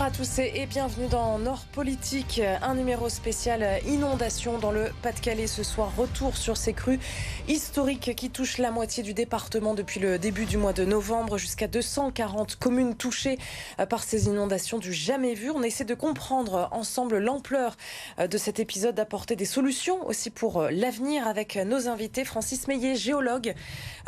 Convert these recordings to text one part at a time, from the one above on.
à tous et bienvenue dans Nord Politique, un numéro spécial inondation dans le Pas-de-Calais ce soir. Retour sur ces crues historiques qui touchent la moitié du département depuis le début du mois de novembre. Jusqu'à 240 communes touchées par ces inondations du jamais vu. On essaie de comprendre ensemble l'ampleur de cet épisode, d'apporter des solutions aussi pour l'avenir avec nos invités. Francis Meillet, géologue,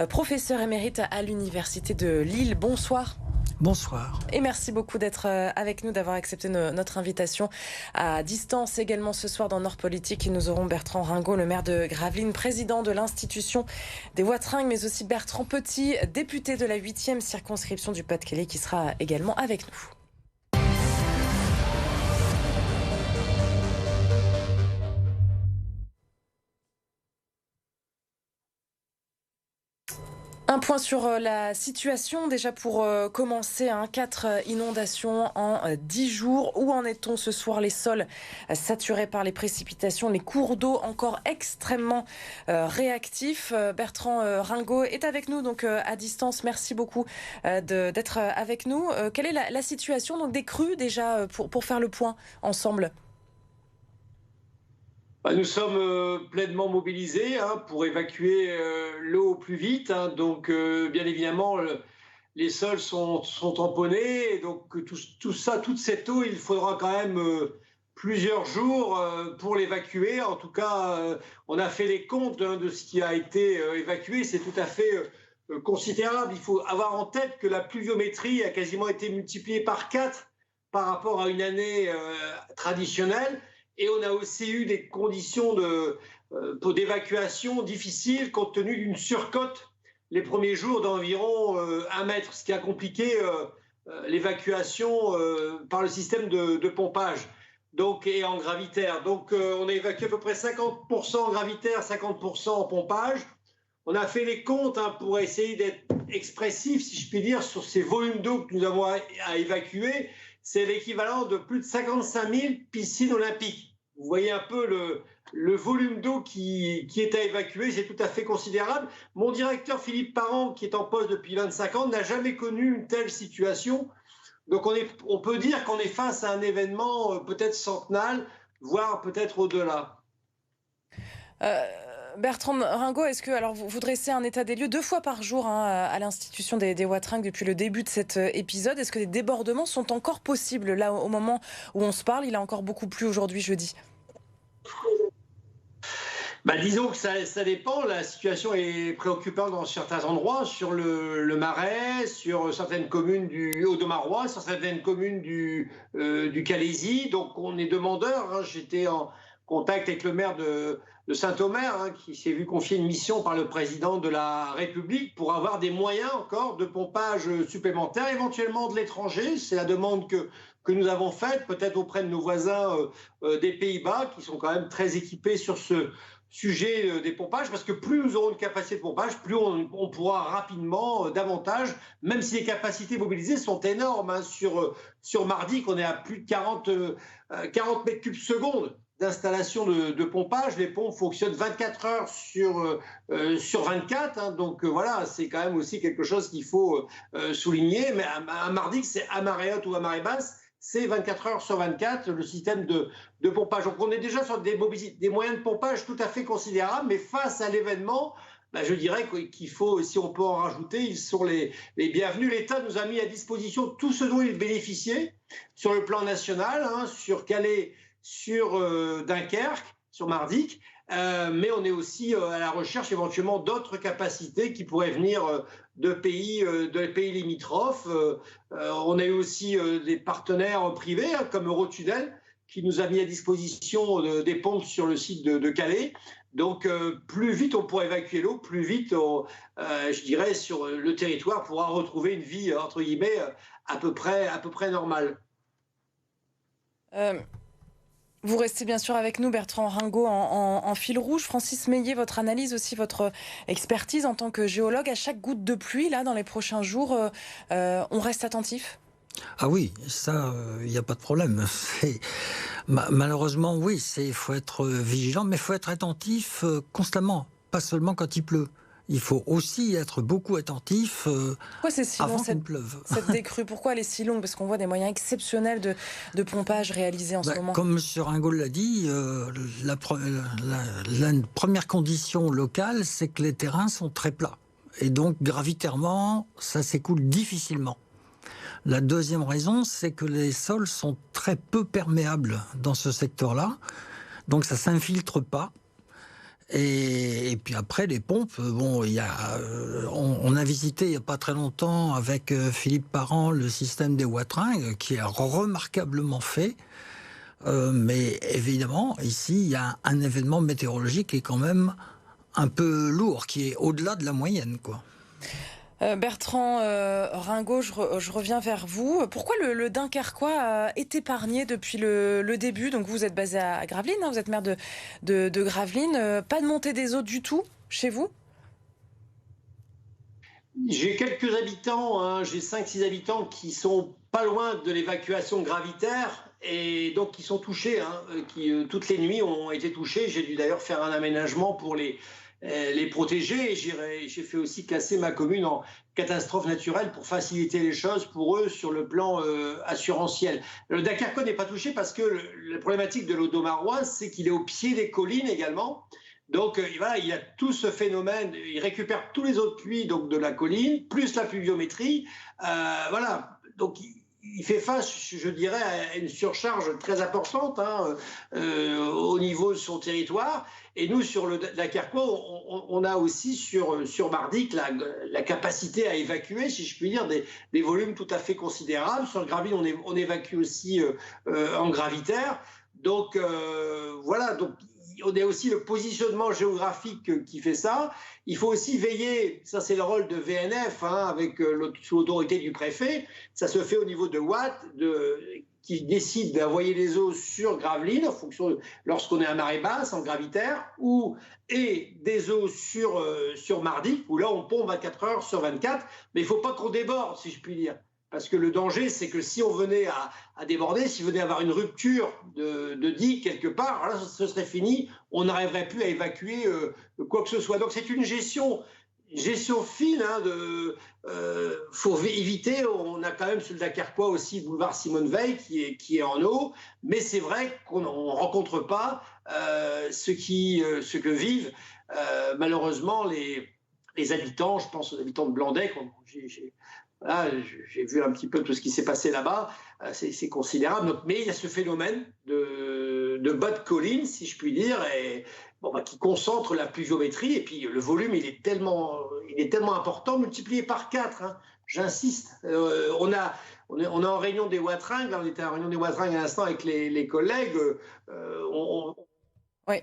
professeur émérite à l'Université de Lille. Bonsoir. Bonsoir. Et merci beaucoup d'être avec nous, d'avoir accepté notre invitation à distance. Également ce soir dans Nord Politique, nous aurons Bertrand Ringot, le maire de Gravelines, président de l'institution des Watringues, mais aussi Bertrand Petit, député de la 8e circonscription du Pas-de-Calais, qui sera également avec nous. Un point sur la situation, déjà pour commencer, 4 inondations en 10 jours. Où en est-on ce soir? Les sols saturés par les précipitations, les cours d'eau encore extrêmement réactifs. Bertrand Ringot est avec nous donc à distance. Merci beaucoup d'être avec nous. Quelle est la situation donc des crues déjà pour faire le point ensemble? Nous sommes pleinement mobilisés pour évacuer l'eau au plus vite. Donc, bien évidemment, les sols sont tamponnés. Et donc, tout ça, toute cette eau, il faudra quand même plusieurs jours pour l'évacuer. En tout cas, on a fait les comptes de ce qui a été évacué. C'est tout à fait considérable. Il faut avoir en tête que la pluviométrie a quasiment été multipliée par 4 par rapport à une année traditionnelle. Et on a aussi eu des conditions d'évacuation difficiles compte tenu d'une surcote les premiers jours d'environ 1 mètre, ce qui a compliqué l'évacuation par le système de pompage et en gravitaire. Donc on a évacué à peu près 50% en gravitaire, 50% en pompage. On a fait les comptes pour essayer d'être expressif, si je puis dire, sur ces volumes d'eau que nous avons à évacuer. C'est l'équivalent de plus de 55 000 piscines olympiques. Vous voyez un peu le volume d'eau qui est à évacuer, c'est tout à fait considérable. Mon directeur Philippe Parent, qui est en poste depuis 25 ans, n'a jamais connu une telle situation. Donc on peut dire qu'on est face à un événement peut-être centennal, voire peut-être au-delà. Bertrand Ringot, est-ce que vous dressez un état des lieux 2 fois par jour à l'institution des Watringues depuis le début de cet épisode? Est-ce que les débordements sont encore possibles là au moment où on se parle? Il a encore beaucoup plu aujourd'hui, jeudi. Disons que ça dépend. La situation est préoccupante dans certains endroits, sur le Marais, sur certaines communes du Haut-de-Marois, sur certaines communes du Calaisis. Donc on est demandeur. J'étais en contact avec le maire de Saint-Omer, qui s'est vu confier une mission par le président de la République pour avoir des moyens encore de pompage supplémentaires, éventuellement de l'étranger. C'est la demande que nous avons faite, peut-être auprès de nos voisins des Pays-Bas, qui sont quand même très équipés sur ce sujet des pompages, parce que plus nous aurons de capacité de pompage, plus on pourra rapidement, davantage, même si les capacités mobilisées sont énormes. Sur Mardi, qu'on est à plus de 40 mètres cubes secondes d'installation de pompage. Les pompes fonctionnent 24 heures sur 24. Donc voilà, c'est quand même aussi quelque chose qu'il faut souligner. Mais à Mardi, c'est à marée haute ou à marée basse, c'est 24 heures sur 24 le système de pompage. Donc on est déjà sur des moyens de pompage tout à fait considérables, mais face à l'événement, je dirais qu'il faut, si on peut en rajouter, ils sont les bienvenus. L'État nous a mis à disposition tout ce dont il bénéficiait sur le plan national, sur Calais, sur Dunkerque, sur Mardic, mais on est aussi à la recherche éventuellement d'autres capacités qui pourraient venir de pays limitrophes. On a eu aussi des partenaires privés comme Eurotunnel qui nous a mis à disposition des pompes sur le site de Calais. Donc plus vite on pourra évacuer l'eau, plus vite je dirais sur le territoire pourra retrouver une vie entre guillemets à peu près normale. Vous restez bien sûr avec nous, Bertrand Ringot, en fil rouge. Francis Meillet, votre analyse aussi, votre expertise en tant que géologue. À chaque goutte de pluie, là, dans les prochains jours, on reste attentif? Ah oui, ça, il n'y a pas de problème. Malheureusement, oui, il faut être vigilant, mais il faut être attentif constamment, pas seulement quand il pleut. il faut aussi être beaucoup attentif Pourquoi c'est si long, avant qu'il pleuve. cette décrue? Pourquoi elle est si longue? Parce qu'on voit des moyens exceptionnels de pompage réalisés en ce moment. Comme M. Ringaud l'a dit, la première condition locale, c'est que les terrains sont très plats. Et donc, gravitairement, ça s'écoule difficilement. La deuxième raison, c'est que les sols sont très peu perméables dans ce secteur-là. Donc, ça ne s'infiltre pas. Et puis après, les pompes, bon, on a visité il n'y a pas très longtemps avec Philippe Parent le système des Watringues, qui est remarquablement fait. Mais évidemment, ici, il y a un événement météorologique qui est quand même un peu lourd, qui est au-delà de la moyenne, quoi. Bertrand Ringaud, je reviens vers vous. Pourquoi le Dunkerquois est épargné depuis le début? Donc vous êtes basé à Gravelines, hein, vous êtes maire de Gravelines. Pas de montée des eaux du tout chez vous? J'ai quelques habitants, hein, j'ai 5-6 habitants qui sont pas loin de l'évacuation gravitaire et donc qui sont touchés, hein, qui toutes les nuits ont été touchés. J'ai dû d'ailleurs faire un aménagement pour les protéger. J'ai fait aussi classer ma commune en catastrophe naturelle pour faciliter les choses pour eux sur le plan assurantiel. Le Dunkerquois n'est pas touché parce que la problématique de l'Audomarois, c'est qu'il est au pied des collines également. Donc voilà, il y a tout ce phénomène, il récupère tous les eaux de pluie donc, de la colline, plus la pluviométrie. Voilà, donc il fait face, je dirais, à une surcharge très importante hein, au niveau de son territoire. Et nous, sur le Dunkerquois, on a aussi sur Mardic la capacité à évacuer, si je puis dire, des volumes tout à fait considérables. Sur Gravelines, on évacue aussi en gravitaire. Donc voilà, donc on a aussi le positionnement géographique qui fait ça. Il faut aussi veiller, ça c'est le rôle de VNF, hein, sous l'autorité du préfet. Ça se fait au niveau de Watt, qui décide d'envoyer les eaux sur Gravelines, en fonction lorsqu'on est à marée basse, en gravitaire, et des eaux sur Mardic, où là on pompe 24 heures sur 24. Mais il ne faut pas qu'on déborde, si je puis dire. Parce que le danger, c'est que si on venait à déborder, s'il venait à avoir une rupture de digue quelque part, là, ce serait fini. On n'arriverait plus à évacuer quoi que ce soit. Donc c'est une gestion fine. Faut éviter. On a quand même sur le Dunkerquois aussi boulevard Simone Veil qui est en eau. Mais c'est vrai qu'on ne rencontre pas ce que vivent malheureusement les habitants. Je pense aux habitants de Blandec. Voilà, j'ai vu un petit peu tout ce qui s'est passé là-bas, c'est considérable. Donc, mais il y a ce phénomène de bas de colline, si je puis dire, qui concentre la pluviométrie. Et puis le volume, il est tellement important, multiplié par 4. Hein, j'insiste. On est en réunion des Watringues. Là, on était en réunion des Watringues à l'instant avec les collègues. Oui.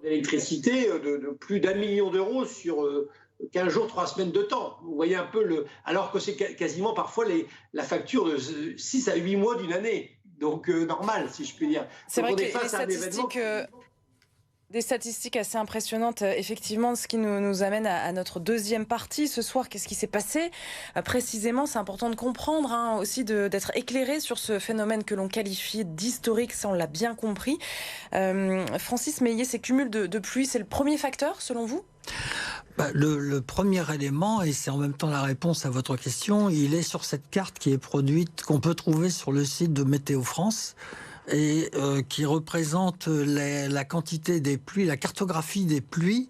D'électricité de plus d'1 million d'euros sur 15 jours, 3 semaines de temps. Vous voyez un peu alors que c'est quasiment parfois la facture de 6 à 8 mois d'une année. Donc normal, si je puis dire. C'est vrai que des statistiques assez impressionnantes, effectivement, ce qui nous amène à notre deuxième partie ce soir. Qu'est-ce qui s'est passé précisément? C'est important de comprendre, hein, aussi d'être éclairé sur ce phénomène que l'on qualifie d'historique, ça on l'a bien compris. Francis Meillet, ces cumuls de pluie, c'est le premier facteur selon vous? Le premier élément, et c'est en même temps la réponse à votre question, il est sur cette carte qui est produite, qu'on peut trouver sur le site de Météo France, et qui représente la quantité des pluies, la cartographie des pluies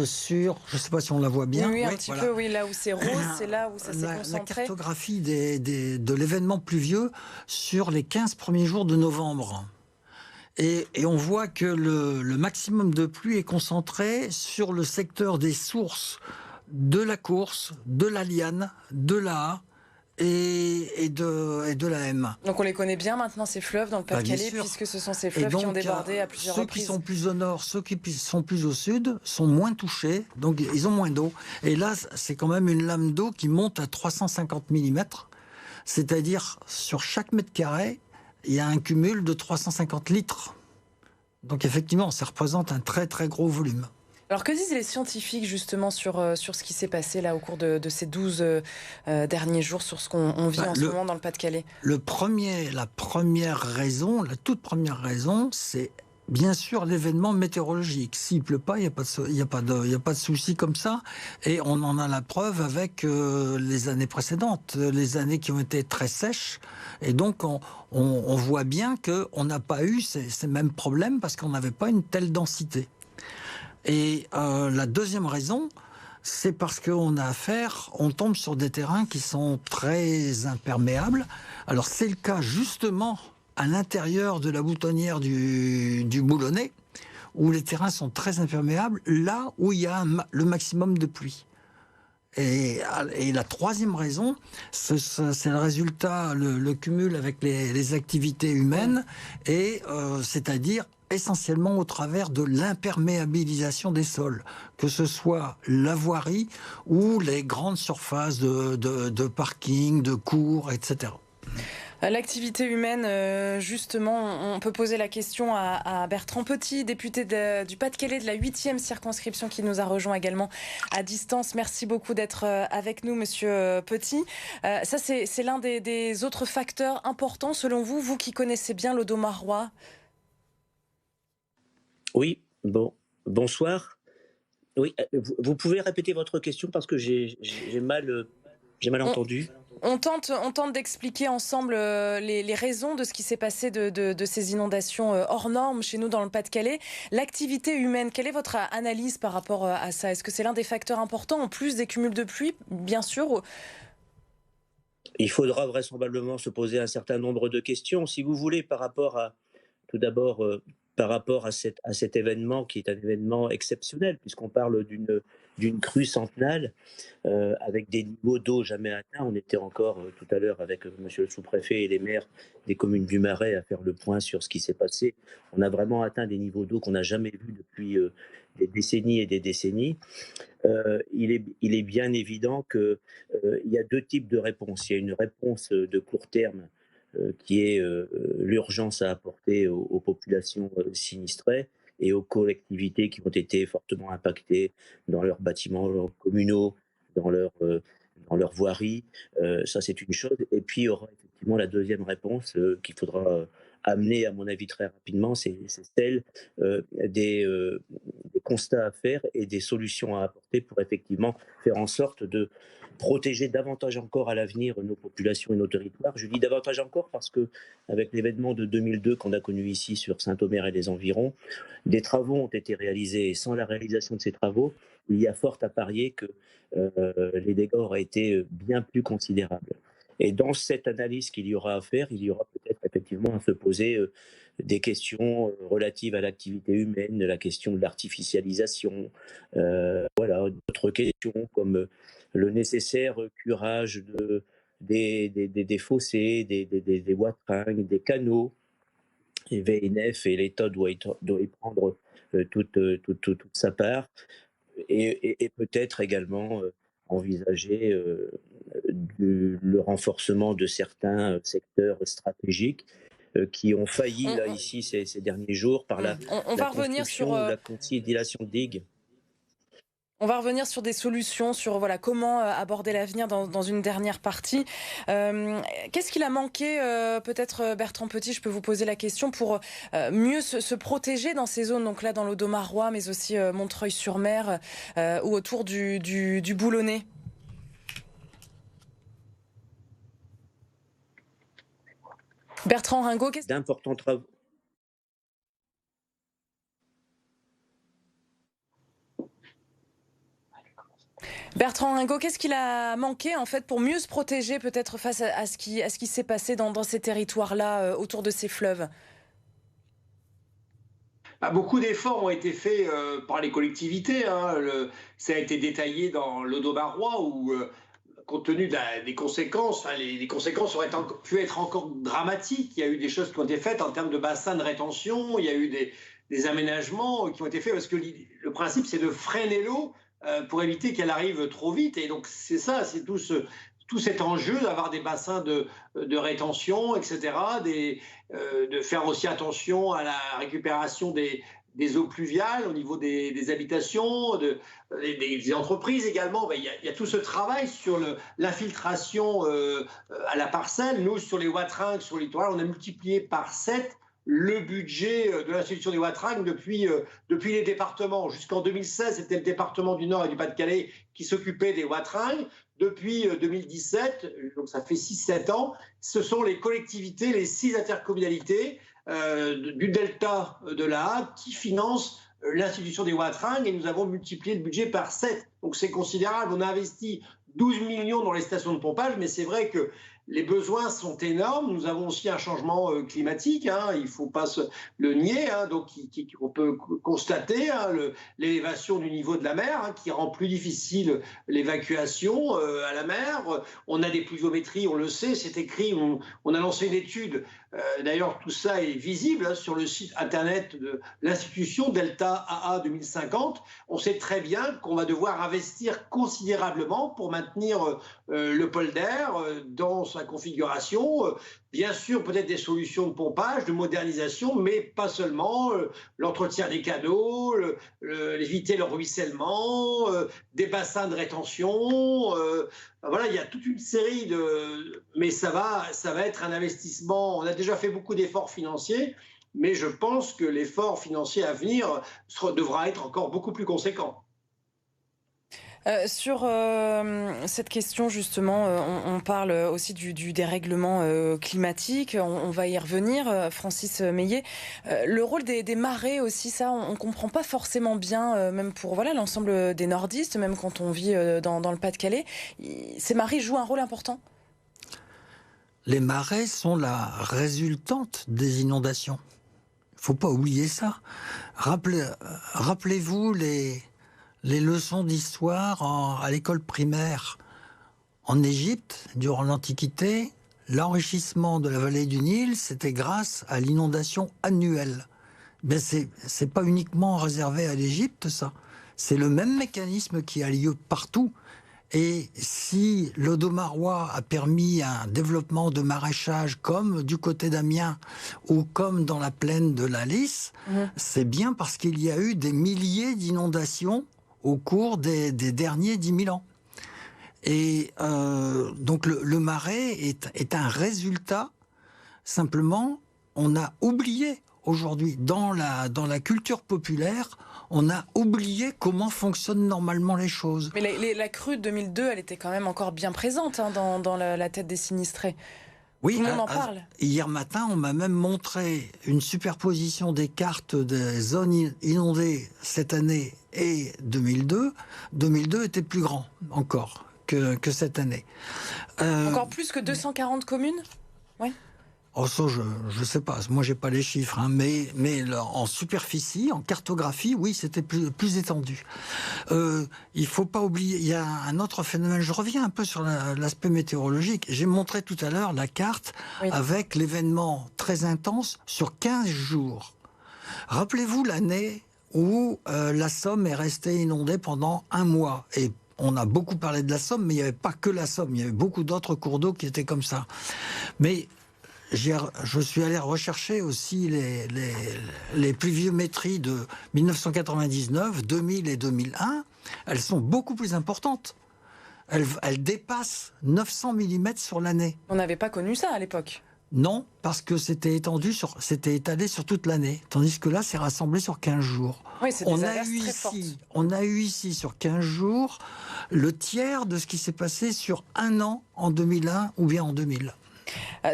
sur, je ne sais pas si on la voit bien. Oui, un petit peu, oui, là où c'est rose, c'est là où ça s'est concentré. La cartographie de l'événement pluvieux sur les 15 premiers jours de novembre. Et on voit que le maximum de pluie est concentré sur le secteur des sources de la Course, de la Liane, de l'Aa et de la M. Donc on les connaît bien maintenant, ces fleuves dans le Pas-de-Calais, puisque ce sont ces fleuves qui ont débordé à plusieurs reprises. Ceux qui sont plus au nord, ceux qui sont plus au sud sont moins touchés, donc ils ont moins d'eau. Et là, c'est quand même une lame d'eau qui monte à 350 mm, c'est-à-dire sur chaque mètre carré, il y a un cumul de 350 litres. Donc effectivement, ça représente un très très gros volume. Alors que disent les scientifiques justement sur ce qui s'est passé là au cours de ces 12 derniers jours, sur ce qu'on vit en ce moment dans le Pas-de-Calais? La toute première raison, c'est bien sûr l'événement météorologique. S'il pleut pas, il n'y a pas de souci comme ça. Et on en a la preuve avec les années précédentes, les années qui ont été très sèches. Et donc on voit bien qu'on n'a pas eu ces mêmes problèmes parce qu'on n'avait pas une telle densité. Et la deuxième raison, c'est parce on tombe sur des terrains qui sont très imperméables. Alors c'est le cas justement à l'intérieur de la boutonnière du Boulonnais, où les terrains sont très imperméables, là où il y a le maximum de pluie. Et la troisième raison, c'est le résultat, le cumul avec les activités humaines, et c'est-à-dire essentiellement au travers de l'imperméabilisation des sols, que ce soit la voirie ou les grandes surfaces de parking, de cours, etc. L'activité humaine, justement, on peut poser la question à Bertrand Petit, député du Pas-de-Calais de la 8e circonscription, qui nous a rejoint également à distance. Merci beaucoup d'être avec nous, monsieur Petit. Ça, c'est l'un des autres facteurs importants, selon vous, vous qui connaissez bien l'Audomarois. Oui, bonsoir. Oui, vous pouvez répéter votre question parce que j'ai mal entendu. On tente d'expliquer ensemble les raisons de ce qui s'est passé de ces inondations hors normes chez nous dans le Pas-de-Calais. L'activité humaine, quelle est votre analyse par rapport à ça? Est-ce que c'est l'un des facteurs importants, en plus des cumuls de pluie, bien sûr? Il faudra vraisemblablement se poser un certain nombre de questions. Si vous voulez, tout d'abord, par rapport à cet événement qui est un événement exceptionnel, puisqu'on parle d'une crue centenale avec des niveaux d'eau jamais atteints. On était encore tout à l'heure avec monsieur le sous-préfet et les maires des communes du Marais à faire le point sur ce qui s'est passé. On a vraiment atteint des niveaux d'eau qu'on n'a jamais vus depuis des décennies et des décennies. Il est bien évident qu'il y a deux types de réponses. Il y a une réponse de court terme qui est l'urgence à apporter aux populations sinistrées et aux collectivités qui ont été fortement impactées dans leurs bâtiments communaux, dans leur voirie. Ça, c'est une chose. Et puis, il y aura effectivement la deuxième réponse qu'il faudra amener, à mon avis, très rapidement, c'est celle des constats à faire et des solutions à apporter pour effectivement faire en sorte de protéger davantage encore à l'avenir nos populations et nos territoires. Je dis davantage encore parce que, avec l'événement de 2002 qu'on a connu ici sur Saint-Omer et les environs, des travaux ont été réalisés et sans la réalisation de ces travaux, il y a fort à parier que les dégâts auraient été bien plus considérables. Et dans cette analyse qu'il y aura à faire, il y aura peut-être effectivement à se poser des questions relatives à l'activité humaine, la question de l'artificialisation, voilà, d'autres questions comme le nécessaire curage des fossés, des wateringues, des canaux. Et VNF et l'État doit y prendre toute sa part. Et peut-être également envisager le renforcement de certains secteurs stratégiques qui ont failli là ici ces derniers jours par la construction ou la conciliation de digues. On va revenir sur des solutions, sur comment aborder l'avenir dans une dernière partie. Qu'est-ce qu'il a manqué, peut-être Bertrand Petit, je peux vous poser la question, pour mieux se protéger dans ces zones, donc là dans l'Audomarois, mais aussi Montreuil-sur-Mer ou autour du Boulonnais? Bertrand Ringot, d'importants travaux. Bertrand Ringot, qu'est-ce qu'il a manqué en fait pour mieux se protéger peut-être face à ce qui s'est passé dans ces territoires-là, autour de ces fleuves? Beaucoup d'efforts ont été faits par les collectivités. Ça a été détaillé dans l'Audomarois où, compte tenu des conséquences, les conséquences auraient pu être encore dramatiques. Il y a eu des choses qui ont été faites en termes de bassins de rétention, il y a eu des aménagements qui ont été faits parce que le principe c'est de freiner l'eau pour éviter qu'elle arrive trop vite. Et donc c'est ça, c'est tout cet enjeu d'avoir des bassins de rétention, etc., de faire aussi attention à la récupération des eaux pluviales au niveau des habitations, des entreprises également. Il y a tout ce travail sur l'infiltration à la parcelle. Nous, sur les wateringues, sur le littoral, on a multiplié par 7 le budget de l'institution des Watringues depuis les départements. Jusqu'en 2016, c'était le département du Nord et du Pas-de-Calais qui s'occupait des Watringues. Depuis 2017, donc ça fait 6-7 ans, ce sont les collectivités, les 6 intercommunalités du delta de l'A qui financent l'institution des Watringues, et nous avons multiplié le budget par 7. Donc c'est considérable. On a investi 12 millions dans les stations de pompage, mais c'est vrai que les besoins sont énormes. Nous avons aussi un changement climatique, hein, il ne faut pas le nier, hein, donc on peut constater hein, l'élévation du niveau de la mer hein, qui rend plus difficile l'évacuation à la mer. On a des pluviométries, on le sait, c'est écrit, on a lancé une étude. D'ailleurs, tout ça est visible hein, sur le site internet de l'institution Delta AA 2050. On sait très bien qu'on va devoir investir considérablement pour maintenir le polder dans sa configuration. Bien sûr, peut-être des solutions de pompage, de modernisation, mais pas seulement. L'entretien des canaux, éviter le ruissellement, des bassins de rétention. Voilà, il y a toute une série de... Mais ça va être un investissement. On a déjà fait beaucoup d'efforts financiers, mais je pense que l'effort financier à venir devra être encore beaucoup plus conséquent. Sur cette question, justement, on parle aussi du dérèglement climatique. On va y revenir, Francis Meillet. Le rôle des marées aussi, ça, on ne comprend pas forcément bien, même pour voilà, l'ensemble des nordistes, même quand on vit dans le Pas-de-Calais. Ces marées jouent un rôle important? Les marées sont la résultante des inondations. Il ne faut pas oublier ça. Rappelez-vous les leçons d'histoire à l'école primaire. En Égypte, durant l'Antiquité, l'enrichissement de la vallée du Nil, c'était grâce à l'inondation annuelle. Mais c'est pas uniquement réservé à l'Égypte, ça. C'est le même mécanisme qui a lieu partout. Et si l'Audomarois a permis un développement de maraîchage comme du côté d'Amiens ou comme dans la plaine de la Lys, c'est bien parce qu'il y a eu des milliers d'inondations au cours des derniers 10 000 ans. Et donc le marais est un résultat. Simplement, on a oublié aujourd'hui, dans la culture populaire, on a oublié comment fonctionnent normalement les choses. Mais la crue de 2002, elle était quand même encore bien présente hein, dans la tête des sinistrés. Oui, tout le monde en parle. Hier matin, on m'a même montré une superposition des cartes des zones inondées cette année et 2002. 2002 était plus grand encore que cette année. Encore plus que 240 communes? Oui. Oh, ça, je sais pas. Moi, j'ai pas les chiffres, hein, mais en superficie, en cartographie, oui, c'était plus étendu. Il faut pas oublier, il y a un autre phénomène. Je reviens un peu sur l'aspect météorologique. J'ai montré tout à l'heure la carte avec l'événement très intense sur 15 jours. Rappelez-vous l'année où la Somme est restée inondée pendant 1 mois. Et on a beaucoup parlé de la Somme, mais il n'y avait pas que la Somme. Il y avait beaucoup d'autres cours d'eau qui étaient comme ça. Mais je suis allé rechercher aussi les pluviométries de 1999, 2000 et 2001. Elles sont beaucoup plus importantes. Elles dépassent 900 mm sur l'année. On n'avait pas connu ça à l'époque. Non, parce que c'était étalé sur toute l'année. Tandis que là, c'est rassemblé sur 15 jours. Oui, c'est des averses très fortes. On a eu ici, sur 15 jours, le tiers de ce qui s'est passé sur 1 an en 2001 ou bien en 2000.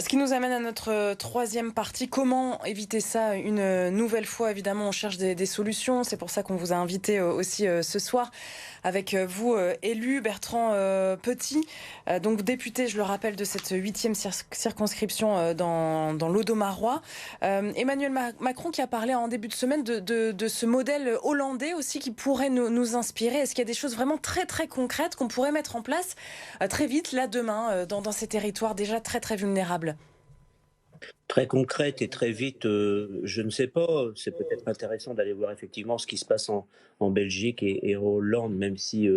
Ce qui nous amène à notre troisième partie. Comment éviter ça une nouvelle fois? Évidemment, on cherche des solutions. C'est pour ça qu'on vous a invité aussi ce soir avec vous, élu Bertrand Petit, donc député, je le rappelle, de cette 8e circonscription dans l'Audomarois. Emmanuel Macron qui a parlé en début de semaine de ce modèle hollandais aussi qui pourrait nous inspirer. Est-ce qu'il y a des choses vraiment très très concrètes qu'on pourrait mettre en place très vite, là, demain, dans ces territoires déjà très très vulnérables? Très concrète et très vite, je ne sais pas. C'est peut-être intéressant d'aller voir effectivement ce qui se passe en Belgique et en Hollande, même si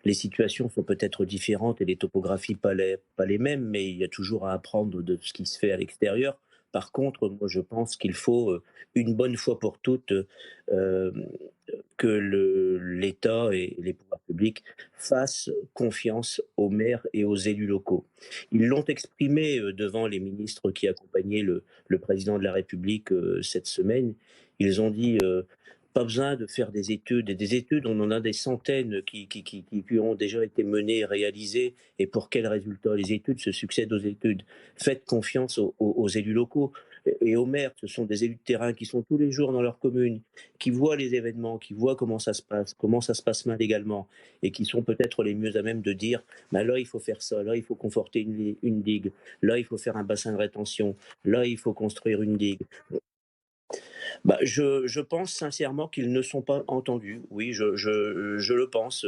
les situations sont peut-être différentes et les topographies pas les mêmes, mais il y a toujours à apprendre de ce qui se fait à l'extérieur. Par contre, moi je pense qu'il faut une bonne fois pour toutes que l'État et les pouvoirs publics fassent confiance aux maires et aux élus locaux. Ils l'ont exprimé devant les ministres qui accompagnaient le président de la République cette semaine. Ils ont dit pas besoin de faire des études, et des études, on en a des centaines qui ont déjà été menées et réalisées. Et pour quels résultats? Les études se succèdent aux études. Faites confiance aux élus locaux et aux maires. Ce sont des élus de terrain qui sont tous les jours dans leur commune, qui voient les événements, qui voient comment ça se passe mal également, et qui sont peut-être les mieux à même de dire bah là il faut faire ça, là il faut conforter une digue, là il faut faire un bassin de rétention, là il faut construire une digue. Bah, je pense sincèrement qu'ils ne sont pas entendus. Oui, je le pense.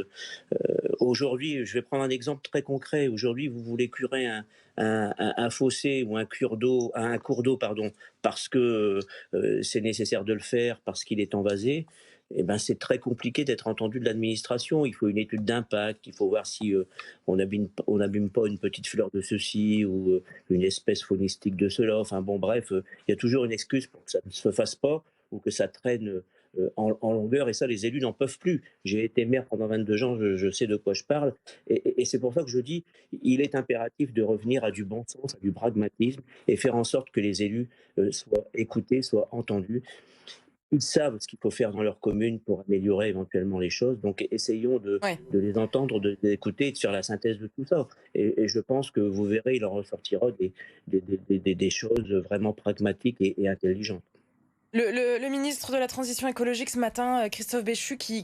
Aujourd'hui, je vais prendre un exemple très concret. Aujourd'hui, vous voulez curer un fossé ou un cours d'eau, pardon, parce que c'est nécessaire de le faire, parce qu'il est envasé. Eh ben, c'est très compliqué d'être entendu de l'administration. Il faut une étude d'impact, il faut voir si on n'abîme pas une petite fleur de ceci ou une espèce faunistique de cela. Enfin bon, bref, il y a toujours une excuse pour que ça ne se fasse pas ou que ça traîne en longueur, et ça, les élus n'en peuvent plus. J'ai été maire pendant 22 ans, je sais de quoi je parle, et c'est pour ça que je dis, il est impératif de revenir à du bon sens, à du pragmatisme, et faire en sorte que les élus soient écoutés, soient entendus. Ils savent ce qu'il faut faire dans leur commune pour améliorer éventuellement les choses. Donc, essayons Ouais. de les entendre, de les écouter et de faire la synthèse de tout ça. Et je pense que vous verrez, il en ressortira des choses vraiment pragmatiques et intelligentes. Le ministre de la Transition écologique ce matin, Christophe Béchu, qui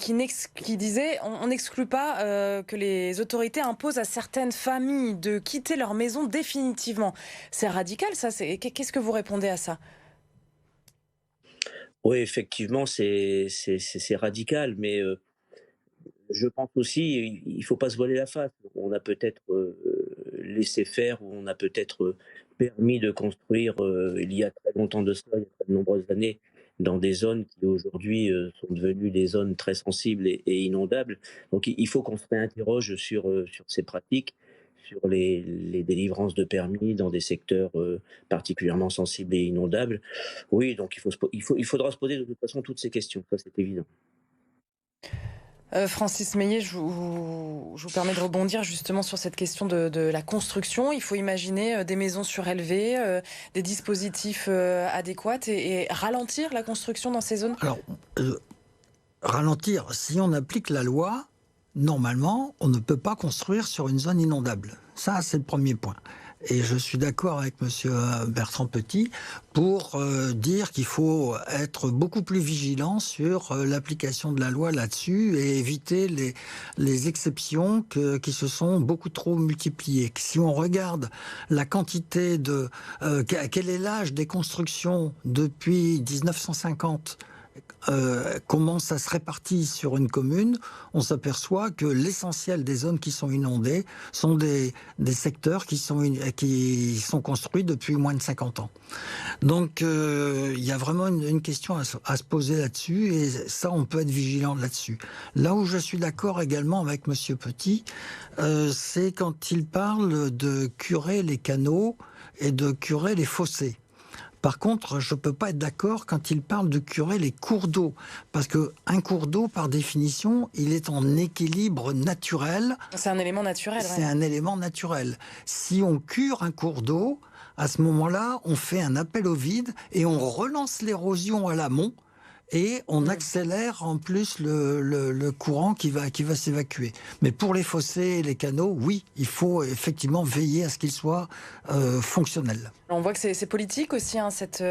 disait on n'exclut pas que les autorités imposent à certaines familles de quitter leur maison définitivement. C'est radical, ça. Qu'est-ce que vous répondez à ça? Oui, effectivement, c'est radical, mais je pense aussi, il ne faut pas se voiler la face. On a peut-être laissé faire, ou on a peut-être permis de construire il y a très longtemps de cela, il y a de nombreuses années, dans des zones qui aujourd'hui sont devenues des zones très sensibles et inondables. Donc il faut qu'on se réinterroge sur ces pratiques, sur les délivrances de permis dans des secteurs particulièrement sensibles et inondables. Oui, donc il faudra se poser de toute façon toutes ces questions, ça c'est évident. Francis Meillet, je vous permets de rebondir justement sur cette question de la construction. Il faut imaginer des maisons surélevées, des dispositifs adéquats et ralentir la construction dans ces zones. Alors, ralentir, si on applique la loi, normalement, on ne peut pas construire sur une zone inondable. Ça, c'est le premier point. Et je suis d'accord avec monsieur Bertrand Petit pour dire qu'il faut être beaucoup plus vigilant sur l'application de la loi là-dessus et éviter les exceptions qui se sont beaucoup trop multipliées. Si on regarde la quantité de... quel est l'âge des constructions depuis 1950 comment ça se répartit sur une commune, on s'aperçoit que l'essentiel des zones qui sont inondées sont des secteurs qui sont construits depuis moins de 50 ans. Donc il y a vraiment une question à se poser là-dessus, et ça, on peut être vigilant là-dessus. Là où je suis d'accord également avec monsieur Petit, c'est quand il parle de curer les canaux et de curer les fossés. Par contre, je ne peux pas être d'accord quand il parle de curer les cours d'eau. Parce qu'un cours d'eau, par définition, il est en équilibre naturel. C'est un élément naturel. C'est un élément naturel. Si on cure un cours d'eau, à ce moment-là, on fait un appel au vide et on relance l'érosion à l'amont. Et on accélère en plus le courant qui va s'évacuer. Mais pour les fossés et les canaux, oui, il faut effectivement veiller à ce qu'ils soient fonctionnels. On voit que c'est politique aussi, hein, cette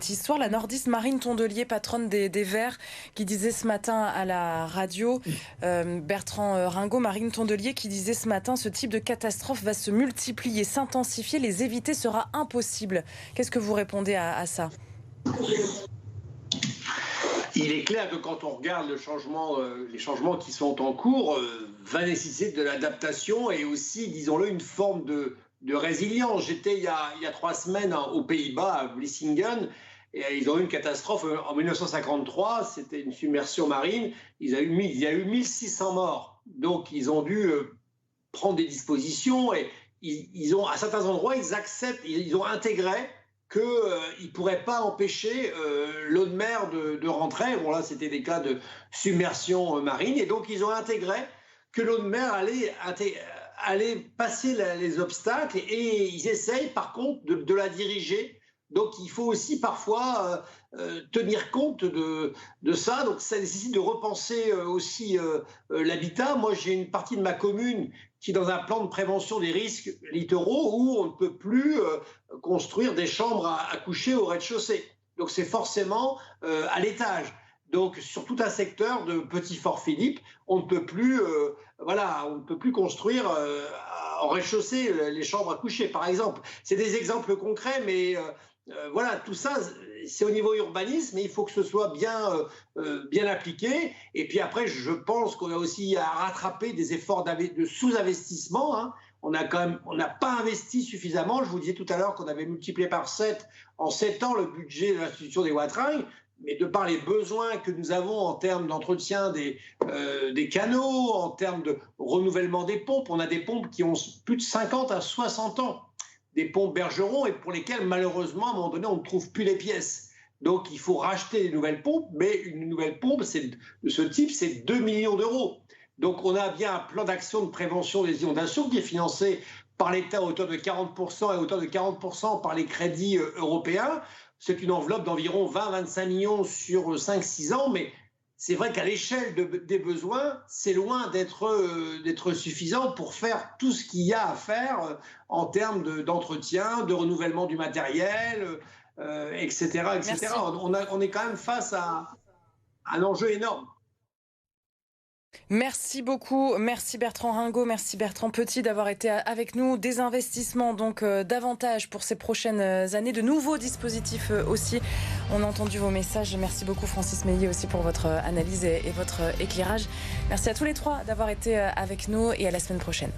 histoire. La nordiste Marine Tondelier, patronne des Verts, qui disait ce matin à la radio, Bertrand Ringot, Marine Tondelier qui disait ce matin, ce type de catastrophe va se multiplier, s'intensifier, les éviter sera impossible. Qu'est-ce que vous répondez à ça ? Il est clair que quand on regarde les changements qui sont en cours, va nécessiter de l'adaptation et aussi, disons-le, une forme de résilience. J'étais il y a 3 semaines aux Pays-Bas, à Vlissingen, et ils ont eu une catastrophe en 1953, c'était une submersion marine, il y a eu 1600 morts. Donc ils ont dû prendre des dispositions et ils ont, à certains endroits, ils ont intégré qu'ils ne pourraient pas empêcher l'eau de mer de rentrer. Bon, là, c'était des cas de submersion marine. Et donc, ils ont intégré que l'eau de mer allait passer les obstacles. Et ils essayent, par contre, de la diriger. Donc, il faut aussi parfois tenir compte de ça. Donc, ça nécessite de repenser aussi l'habitat. Moi, j'ai une partie de ma commune qui est dans un plan de prévention des risques littoraux où on ne peut plus construire des chambres à coucher au rez-de-chaussée. Donc, c'est forcément à l'étage. Donc, sur tout un secteur de Petit-Fort-Philippe, on ne peut plus, on ne peut plus construire en rez-de-chaussée les chambres à coucher, par exemple. C'est des exemples concrets, mais voilà, tout ça, c'est au niveau urbanisme, mais il faut que ce soit bien appliqué. Et puis après, je pense qu'on a aussi à rattraper des efforts de sous-investissement. Hein. On n'a pas investi suffisamment. Je vous disais tout à l'heure qu'on avait multiplié par 7 en 7 ans le budget de l'institution des wateringues. Mais de par les besoins que nous avons en termes d'entretien des canaux, en termes de renouvellement des pompes, on a des pompes qui ont plus de 50 à 60 ans. Des pompes Bergeron et pour lesquelles, malheureusement, à un moment donné, on ne trouve plus les pièces. Donc, il faut racheter des nouvelles pompes, mais une nouvelle pompe de ce type, c'est 2 millions d'euros. Donc, on a bien un plan d'action de prévention des inondations qui est financé par l'État à hauteur de 40% et à hauteur de 40% par les crédits européens. C'est une enveloppe d'environ 20-25 millions sur 5-6 ans, mais c'est vrai qu'à l'échelle des besoins, c'est loin d'être suffisant pour faire tout ce qu'il y a à faire en termes d'entretien, de renouvellement du matériel, etc. etc. On est quand même face à un enjeu énorme. Merci beaucoup, merci Bertrand Ringot, merci Bertrand Petit d'avoir été avec nous. Des investissements donc davantage pour ces prochaines années, de nouveaux dispositifs aussi. On a entendu vos messages. Merci beaucoup Francis Meillier aussi pour votre analyse et votre éclairage. Merci à tous les trois d'avoir été avec nous et à la semaine prochaine.